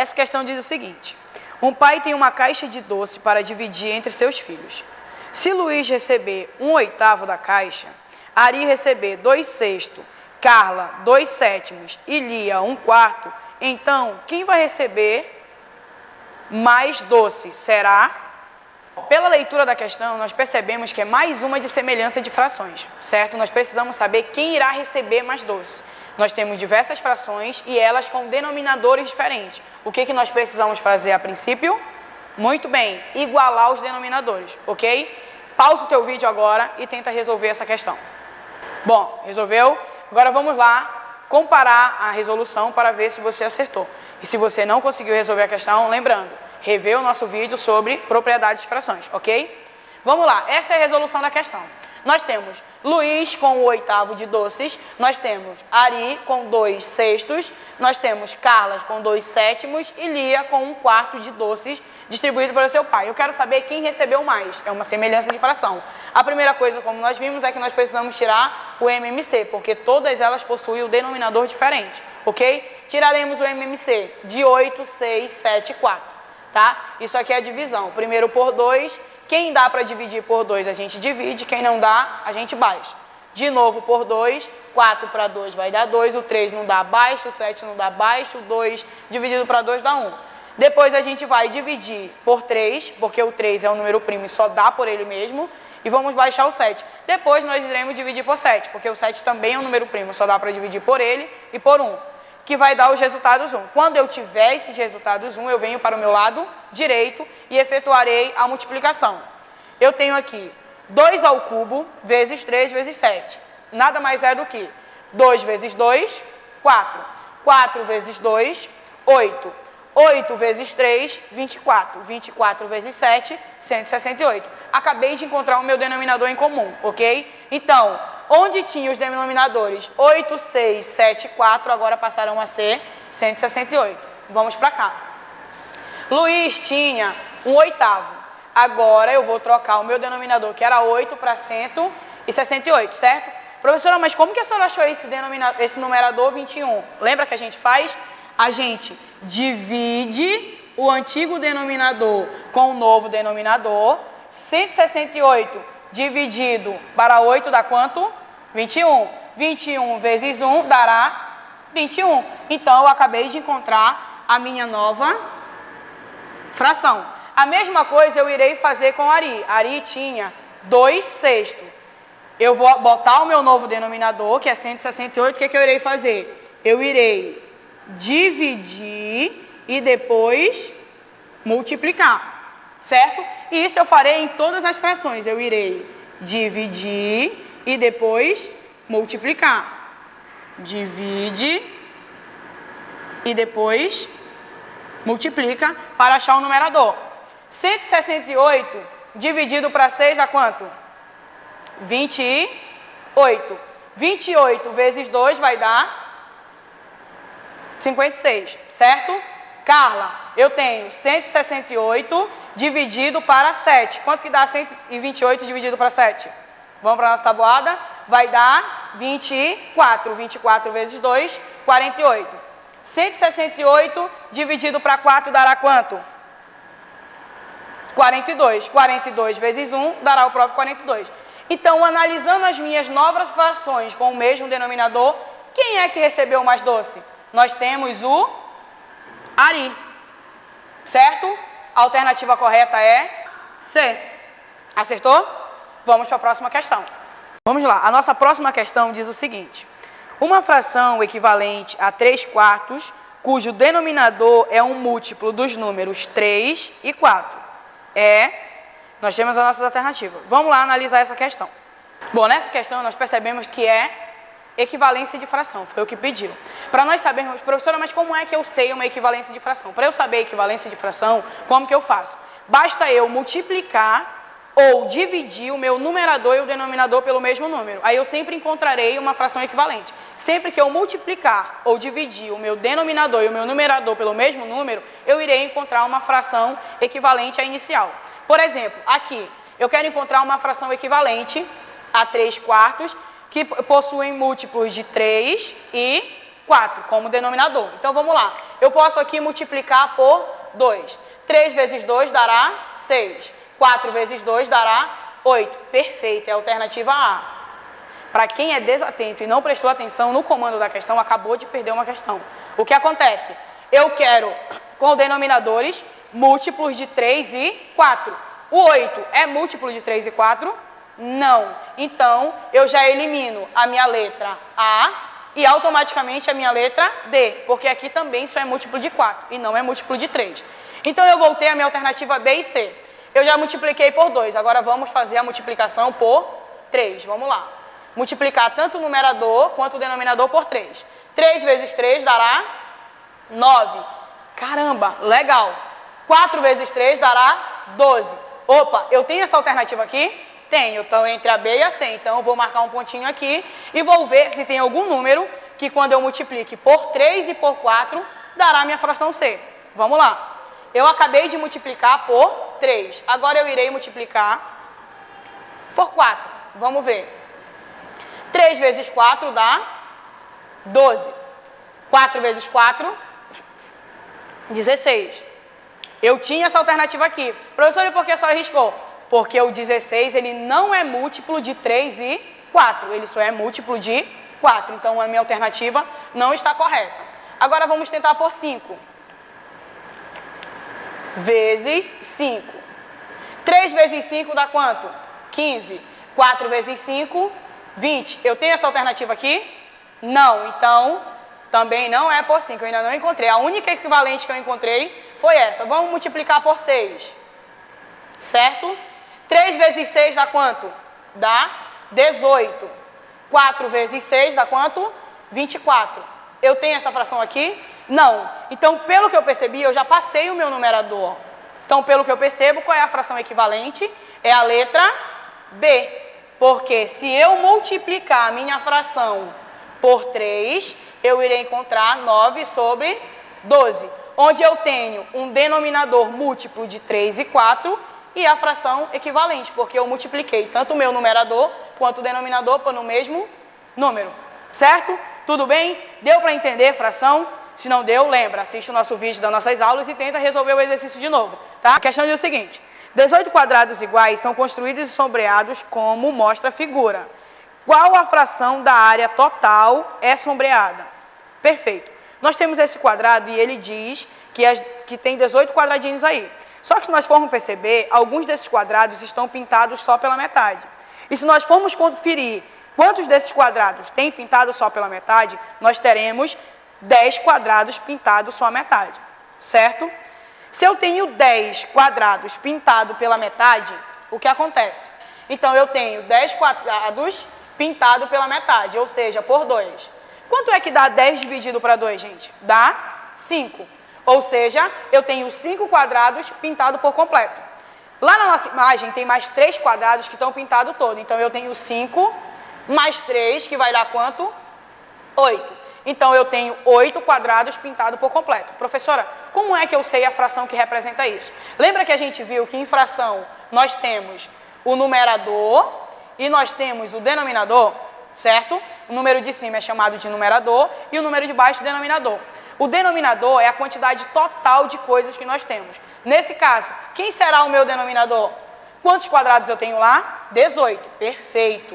Essa questão diz o seguinte: um pai tem uma caixa de doce para dividir entre seus filhos. Se Luiz receber 1/8 da caixa, Ari receber 2/6, Carla 2/7 e Lia 1/4, então quem vai receber mais doce será? Pela leitura da questão, nós percebemos que é mais uma de semelhança de frações, certo? Nós precisamos saber quem irá receber mais doce. Nós temos diversas frações e elas com denominadores diferentes. O que nós precisamos fazer a princípio? Muito bem, igualar os denominadores, ok? Pausa o teu vídeo agora e tenta resolver essa questão. Bom, resolveu? Agora vamos lá comparar a resolução para ver se você acertou. E se você não conseguiu resolver a questão, lembrando, rever o nosso vídeo sobre propriedades de frações, ok? Vamos lá, essa é a resolução da questão. Nós temos Luiz com 1/8 de doces, nós temos Ari com 2/6, nós temos Carla com 2/7 e Lia com 1/4 de doces distribuído pelo seu pai. Eu quero saber quem recebeu mais, é uma semelhança de fração. A primeira coisa, como nós vimos, é que nós precisamos tirar o MMC, porque todas elas possuem o denominador diferente, ok? Tiraremos o MMC de 8, 6, 7 e 4, tá? Isso aqui é a divisão, primeiro por 2, quem dá para dividir por 2 a gente divide, quem não dá, a gente baixa. De novo por 2, 4 para 2 vai dar 2, o 3 não dá baixo, o 7 não dá baixo, o 2 dividido para 2 dá 1. Depois a gente vai dividir por 3, porque o 3 é um número primo e só dá por ele mesmo, e vamos baixar o 7. Depois nós iremos dividir por 7, porque o 7 também é um número primo, só dá para dividir por ele e por 1, que vai dar os resultados 1. Quando eu tiver esses resultados 1, eu venho para o meu lado direito e efetuarei a multiplicação. Eu tenho aqui 2 ao cubo vezes 3 vezes 7. Nada mais é do que 2 vezes 2, 4. 4 vezes 2, 8. 8 vezes 3, 24. 24 vezes 7, 168. Acabei de encontrar o meu denominador em comum, ok? Então, onde tinha os denominadores 8, 6, 7 e 4, agora passarão a ser 168. Vamos para cá. Luiz tinha 1/8. Agora eu vou trocar o meu denominador, que era 8, para 168, certo? Professora, mas como que a senhora achou esse numerador 21? Lembra que a gente faz? A gente divide o antigo denominador com o novo denominador. 168 dividido para 8 dá quanto? 21. 21 vezes 1 dará 21. Então, eu acabei de encontrar a minha nova fração. A mesma coisa eu irei fazer com Ari. Ari tinha 2/6. Eu vou botar o meu novo denominador, que é 168. O que eu irei fazer? Eu irei dividir e depois multiplicar, certo? E isso eu farei em todas as frações. Eu irei dividir e depois multiplicar. Divide e depois multiplica para achar o numerador. 168 dividido para 6 dá quanto? 28. 28 vezes 2 vai dar 56, certo? Carla, eu tenho 168 dividido para 7. Quanto que dá 128 dividido para 7? Vamos para a nossa tabuada. Vai dar 24. 24 vezes 2, 48. 168 dividido para 4 dará quanto? 42. 42 vezes 1 dará o próprio 42. Então, analisando as minhas novas frações com o mesmo denominador, quem é que recebeu mais doce? Nós temos o Ari, certo? A alternativa correta é C. Acertou? Vamos para a próxima questão. Vamos lá, a nossa próxima questão diz o seguinte: uma fração equivalente a 3/4, cujo denominador é um múltiplo dos números 3 e 4. Nós temos as nossas alternativas. Vamos lá analisar essa questão. Bom, nessa questão nós percebemos que é equivalência de fração, foi o que pediu. Para nós sabermos, professora, mas como é que eu sei uma equivalência de fração? Para eu saber equivalência de fração, como que eu faço? Basta eu multiplicar ou dividir o meu numerador e o denominador pelo mesmo número. Aí eu sempre encontrarei uma fração equivalente. Sempre que eu multiplicar ou dividir o meu denominador e o meu numerador pelo mesmo número, eu irei encontrar uma fração equivalente à inicial. Por exemplo, aqui, eu quero encontrar uma fração equivalente a 3/4, que possuem múltiplos de 3 e 4 como denominador. Então, vamos lá. Eu posso aqui multiplicar por 2. 3 vezes 2 dará 6. 4 vezes 2 dará 8. Perfeito, é a alternativa A. Para quem é desatento e não prestou atenção no comando da questão, acabou de perder uma questão. O que acontece? Eu quero, com denominadores, múltiplos de 3 e 4. O 8 é múltiplo de 3 e 4? Não. Então, eu já elimino a minha letra A e automaticamente a minha letra D, porque aqui também só é múltiplo de 4 e não é múltiplo de 3. Então, eu voltei a minha alternativa B e C. Eu já multipliquei por 2, agora vamos fazer a multiplicação por 3. Vamos lá. Multiplicar tanto o numerador quanto o denominador por 3. 3 vezes 3 dará 9. Caramba, legal. 4 vezes 3 dará 12. Opa, eu tenho essa alternativa aqui? Tenho, então entre a B e a C. Então eu vou marcar um pontinho aqui e vou ver se tem algum número que quando eu multiplique por 3 e por 4, dará a minha fração C. Vamos lá. Eu acabei de multiplicar por 3. Agora eu irei multiplicar por 4. Vamos ver. 3 vezes 4 dá 12. 4 vezes 4, 16. Eu tinha essa alternativa aqui. Professor, e por que a senhora riscou? Porque o 16, ele não é múltiplo de 3 e 4. Ele só é múltiplo de 4. Então, a minha alternativa não está correta. Agora, vamos tentar por 5. Vezes 5. 3 vezes 5 dá quanto? 15. 4 vezes 5, 20. Eu tenho essa alternativa aqui? Não. Então, também não é por 5. Eu ainda não encontrei. A única equivalente que eu encontrei foi essa. Vamos multiplicar por 6. Certo? 3 vezes 6 dá quanto? Dá 18. 4 vezes 6 dá quanto? 24. Eu tenho essa fração aqui? Não. Então, pelo que eu percebi, eu já passei o meu numerador. Então, pelo que eu percebo, qual é a fração equivalente? É a letra B. Porque se eu multiplicar a minha fração por 3, eu irei encontrar 9 sobre 12. Onde eu tenho um denominador múltiplo de 3 e 4 e a fração equivalente, porque eu multipliquei tanto o meu numerador quanto o denominador pelo mesmo número. Certo? Tudo bem? Deu para entender fração? Se não deu, lembra, assiste o nosso vídeo das nossas aulas e tenta resolver o exercício de novo. Tá? A questão diz o seguinte: 18 quadrados iguais são construídos e sombreados como mostra a figura. Qual a fração da área total é sombreada? Perfeito. Nós temos esse quadrado e ele diz que tem 18 quadradinhos aí. Só que se nós formos perceber, alguns desses quadrados estão pintados só pela metade. E se nós formos conferir quantos desses quadrados tem pintado só pela metade, nós teremos 10 quadrados pintados só a metade. Certo? Se eu tenho 10 quadrados pintados pela metade, o que acontece? Então, eu tenho 10 quadrados pintados pela metade, ou seja, por 2. Quanto é que dá 10 dividido para 2, gente? Dá 5. Ou seja, eu tenho 5 quadrados pintados por completo. Lá na nossa imagem tem mais 3 quadrados que estão pintados todo. Então, eu tenho 5 mais 3, que vai dar quanto? 8. Então, eu tenho 8 quadrados pintados por completo. Professora, como é que eu sei a fração que representa isso? Lembra que a gente viu que em fração nós temos o numerador e nós temos o denominador, certo? O número de cima é chamado de numerador e o número de baixo denominador. O denominador é a quantidade total de coisas que nós temos. Nesse caso, quem será o meu denominador? Quantos quadrados eu tenho lá? 18. Perfeito.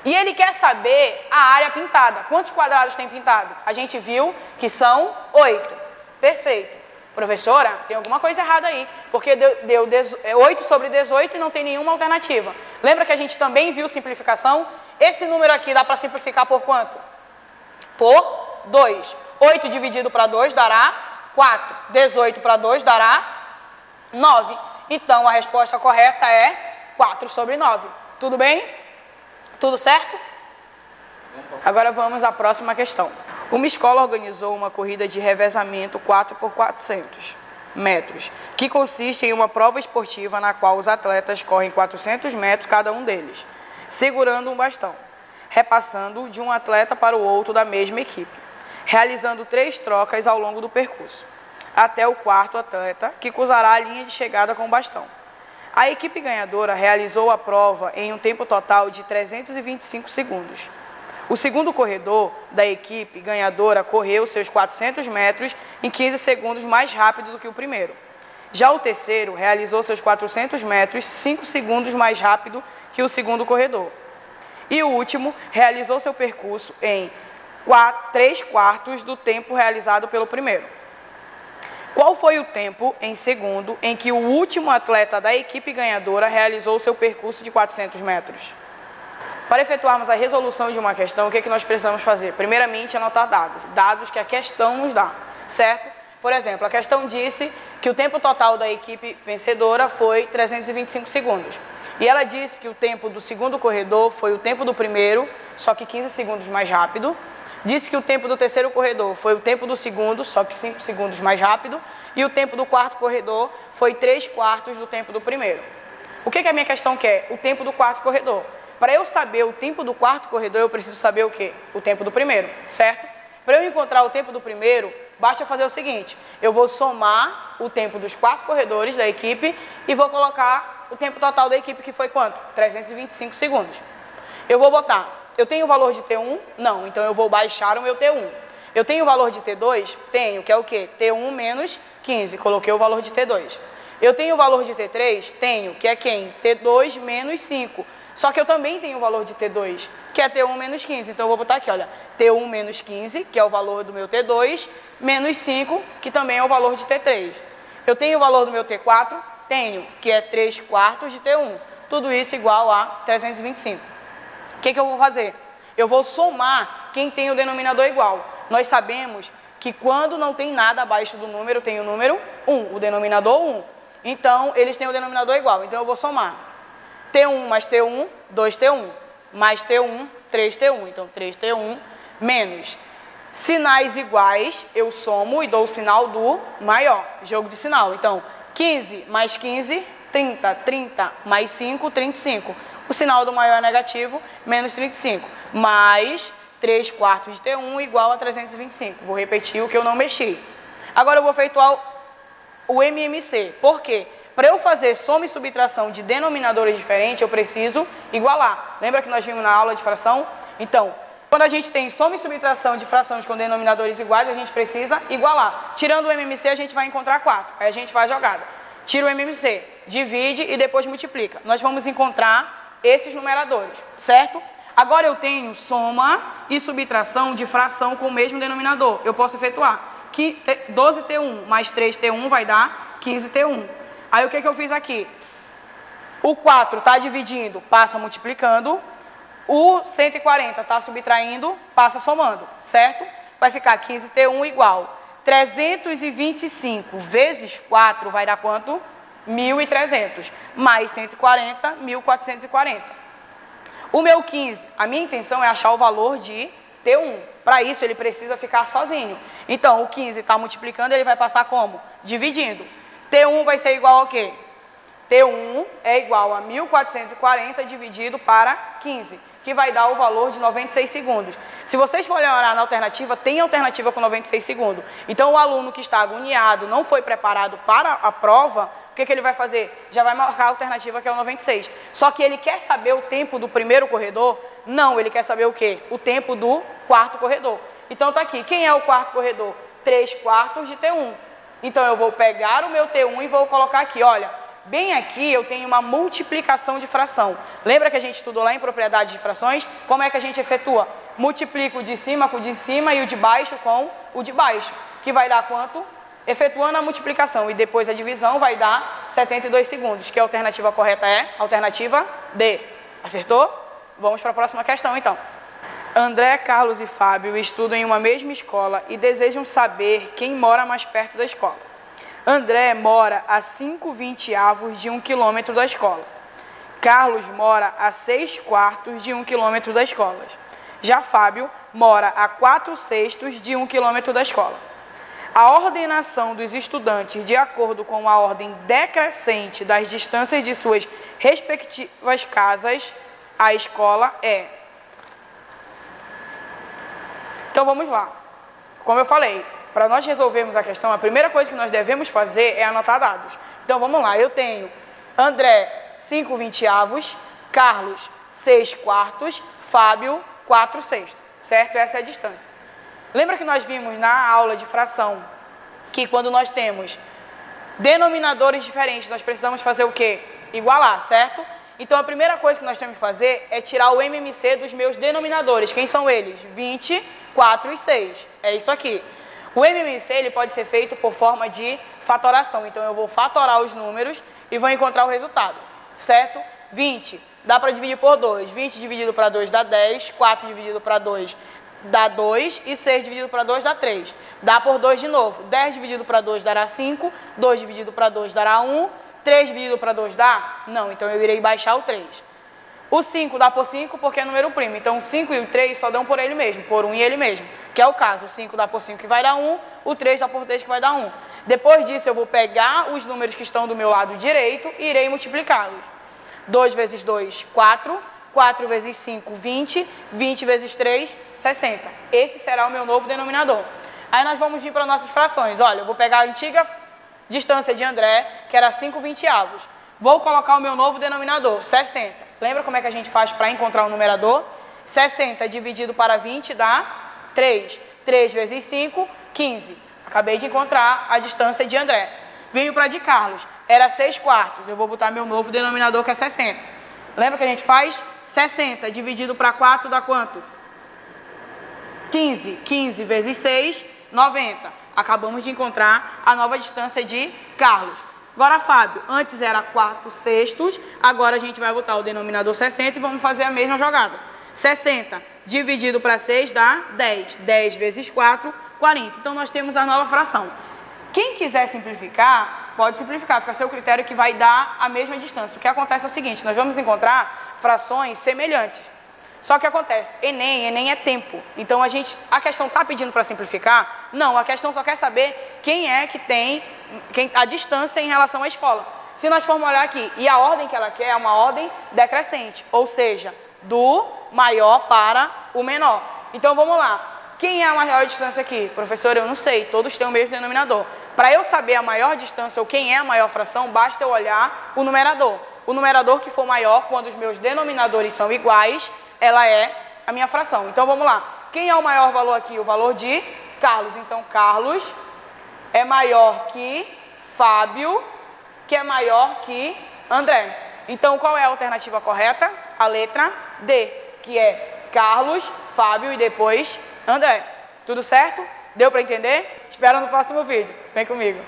E ele quer saber a área pintada. Quantos quadrados tem pintado? A gente viu que são 8. Perfeito. Professora, tem alguma coisa errada aí, porque deu 8 sobre 18 e não tem nenhuma alternativa. Lembra que a gente também viu simplificação? Esse número aqui dá para simplificar por quanto? Por 2. 8 dividido para 2 dará 4. 18 para 2 dará 9. Então, a resposta correta é 4 sobre 9. Tudo bem? Tudo certo? Agora vamos à próxima questão. Uma escola organizou uma corrida de revezamento 4x400 metros, que consiste em uma prova esportiva na qual os atletas correm 400 metros cada um deles, segurando um bastão, repassando de um atleta para o outro da mesma equipe, realizando 3 trocas ao longo do percurso, até o 4º atleta, que cruzará a linha de chegada com o bastão. A equipe ganhadora realizou a prova em um tempo total de 325 segundos. O segundo corredor da equipe ganhadora correu seus 400 metros em 15 segundos mais rápido do que o primeiro. Já o terceiro realizou seus 400 metros 5 segundos mais rápido que o segundo corredor. E o último realizou seu percurso em 3/4 do tempo realizado pelo primeiro. Qual foi o tempo em segundo em que o último atleta da equipe ganhadora realizou seu percurso de 400 metros? Para efetuarmos a resolução de uma questão, o que nós precisamos fazer? Primeiramente, anotar dados que a questão nos dá, certo? Por exemplo, a questão disse que o tempo total da equipe vencedora foi 325 segundos. E ela disse que o tempo do segundo corredor foi o tempo do primeiro, só que 15 segundos mais rápido. Disse que o tempo do terceiro corredor foi o tempo do segundo, só que 5 segundos mais rápido. E o tempo do quarto corredor foi 3/4 do tempo do primeiro. O que a minha questão quer? O tempo do quarto corredor. Para eu saber o tempo do quarto corredor, eu preciso saber o quê? O tempo do primeiro, certo? Para eu encontrar o tempo do primeiro, basta fazer o seguinte: eu vou somar o tempo dos 4 corredores da equipe e vou colocar o tempo total da equipe, que foi quanto? 325 segundos. Eu vou botar, eu tenho o valor de T1? Não, então eu vou baixar o meu T1. Eu tenho o valor de T2? Tenho, que é o quê? T1 menos 15, coloquei o valor de T2. Eu tenho o valor de T3? Tenho, que é quem? T2 menos 5. Só que eu também tenho o valor de T2, que é T1 menos 15. Então eu vou botar aqui, olha, T1 menos 15, que é o valor do meu T2, menos 5, que também é o valor de T3. Eu tenho o valor do meu T4? Tenho, que é 3/4 de T1. Tudo isso igual a 325. O que eu vou fazer? Eu vou somar quem tem o denominador igual. Nós sabemos que quando não tem nada abaixo do número, tem o número 1, o denominador 1. Então, eles têm o denominador igual. Então, eu vou somar. T1 mais T1, 2T1. Mais T1, 3T1. Então, 3T1 menos. Sinais iguais, eu somo e dou o sinal do maior. Jogo de sinal. Então, 15 mais 15, 30. 30 mais 5, 35. O sinal do maior é negativo, menos 35. Mais 3/4 de T1 igual a 325. Vou repetir o que eu não mexi. Agora, eu vou efetuar o MMC. Por quê? Para eu fazer soma e subtração de denominadores diferentes, eu preciso igualar. Lembra que nós vimos na aula de fração? Então, quando a gente tem soma e subtração de frações com denominadores iguais, a gente precisa igualar. Tirando o MMC, a gente vai encontrar 4. Aí a gente faz a jogada. Tira o MMC, divide e depois multiplica. Nós vamos encontrar esses numeradores, certo? Agora eu tenho soma e subtração de fração com o mesmo denominador. Eu posso efetuar. 12T1 mais 3T1 vai dar 15T1. Aí o que eu fiz aqui? O 4 está dividindo, passa multiplicando. O 140 está subtraindo, passa somando, certo? Vai ficar 15T1 igual 325 vezes 4 vai dar quanto? 1.300. Mais 140, 1.440. O meu 15, a minha intenção é achar o valor de T1. Para isso, ele precisa ficar sozinho. Então, o 15 está multiplicando, ele vai passar como? Dividindo. T1 vai ser igual ao quê? T1 é igual a 1.440 dividido para 15, que vai dar o valor de 96 segundos. Se vocês forem olhar na alternativa, tem alternativa com 96 segundos. Então, o aluno que está agoniado, não foi preparado para a prova, o que ele vai fazer? Já vai marcar a alternativa, que é o 96. Só que ele quer saber o tempo do primeiro corredor? Não, ele quer saber o quê? O tempo do quarto corredor. Então, está aqui. Quem é o quarto corredor? 3/4 de T1. Então, eu vou pegar o meu T1 e vou colocar aqui, olha, bem aqui eu tenho uma multiplicação de fração. Lembra que a gente estudou lá em propriedade de frações? Como é que a gente efetua? Multiplica o de cima com o de cima e o de baixo com o de baixo, que vai dar quanto? Efetuando a multiplicação e depois a divisão vai dar 72 segundos, que a alternativa correta é a alternativa D. Acertou? Vamos para a próxima questão, então. André, Carlos e Fábio estudam em uma mesma escola e desejam saber quem mora mais perto da escola. André mora a 5/20 de 1 quilômetro da escola. Carlos mora a 6/4 de 1 quilômetro da escola. Já Fábio mora a 4/6 de 1 quilômetro da escola. A ordenação dos estudantes de acordo com a ordem decrescente das distâncias de suas respectivas casas à escola é... Então, vamos lá. Como eu falei, para nós resolvermos a questão, a primeira coisa que nós devemos fazer é anotar dados. Então, vamos lá. Eu tenho André, 5/20, Carlos, 6/4, Fábio, 4/6, certo? Essa é a distância. Lembra que nós vimos na aula de fração que quando nós temos denominadores diferentes, nós precisamos fazer o quê? Igualar, certo? Então, a primeira coisa que nós temos que fazer é tirar o MMC dos meus denominadores. Quem são eles? 20, 4 e 6. É isso aqui. O MMC ele pode ser feito por forma de fatoração. Então, eu vou fatorar os números e vou encontrar o resultado, certo? 20 dá para dividir por 2. 20 dividido para 2 dá 10. 4 dividido para 2 dá 2. E 6 dividido para 2 dá 3. Dá por 2 de novo. 10 dividido para 2 dará 5. 2 dividido para 2 dará 1. 3 dividido para 2 dá? Não, então eu irei baixar o 3. O 5 dá por 5 porque é número primo. Então, o 5 e o 3 só dão por ele mesmo, por 1 e ele mesmo. Que é o caso, o 5 dá por 5 que vai dar 1, o 3 dá por 3 que vai dar 1. Depois disso, eu vou pegar os números que estão do meu lado direito e irei multiplicá-los. 2 vezes 2, 4. 4 vezes 5, 20. 20 vezes 3, 60. Esse será o meu novo denominador. Aí nós vamos vir para nossas frações. Olha, eu vou pegar a antiga distância de André, que era 5/20. Vou colocar o meu novo denominador, 60. Lembra como é que a gente faz para encontrar o numerador? 60 dividido para 20 dá 3. 3 vezes 5, 15. Acabei de encontrar a distância de André. Venho para de Carlos, era 6/4. Eu vou botar meu novo denominador, que é 60. Lembra que a gente faz? 60 dividido para 4 dá quanto? 15. 15 vezes 6, 90. Acabamos de encontrar a nova distância de Carlos. Agora, Fábio, antes era 4/6, agora a gente vai botar o denominador 60 e vamos fazer a mesma jogada. 60 dividido para 6 dá 10. 10 vezes 4, 40. Então, nós temos a nova fração. Quem quiser simplificar, pode simplificar, fica a seu critério que vai dar a mesma distância. O que acontece é o seguinte, nós vamos encontrar frações semelhantes. Só que acontece, Enem é tempo. Então, a questão está pedindo para simplificar? Não, a questão só quer saber quem é que tem a distância em relação à escola. Se nós formos olhar aqui, e a ordem que ela quer é uma ordem decrescente, ou seja, do maior para o menor. Então, vamos lá. Quem é a maior distância aqui? Professor, eu não sei, todos têm o mesmo denominador. Para eu saber a maior distância ou quem é a maior fração, basta eu olhar o numerador. O numerador que for maior, quando os meus denominadores são iguais, ela é a minha fração. Então, vamos lá. Quem é o maior valor aqui? O valor de Carlos. Então, Carlos é maior que Fábio, que é maior que André. Então, qual é a alternativa correta? A letra D, que é Carlos, Fábio e depois André. Tudo certo? Deu para entender? Espero no próximo vídeo. Vem comigo.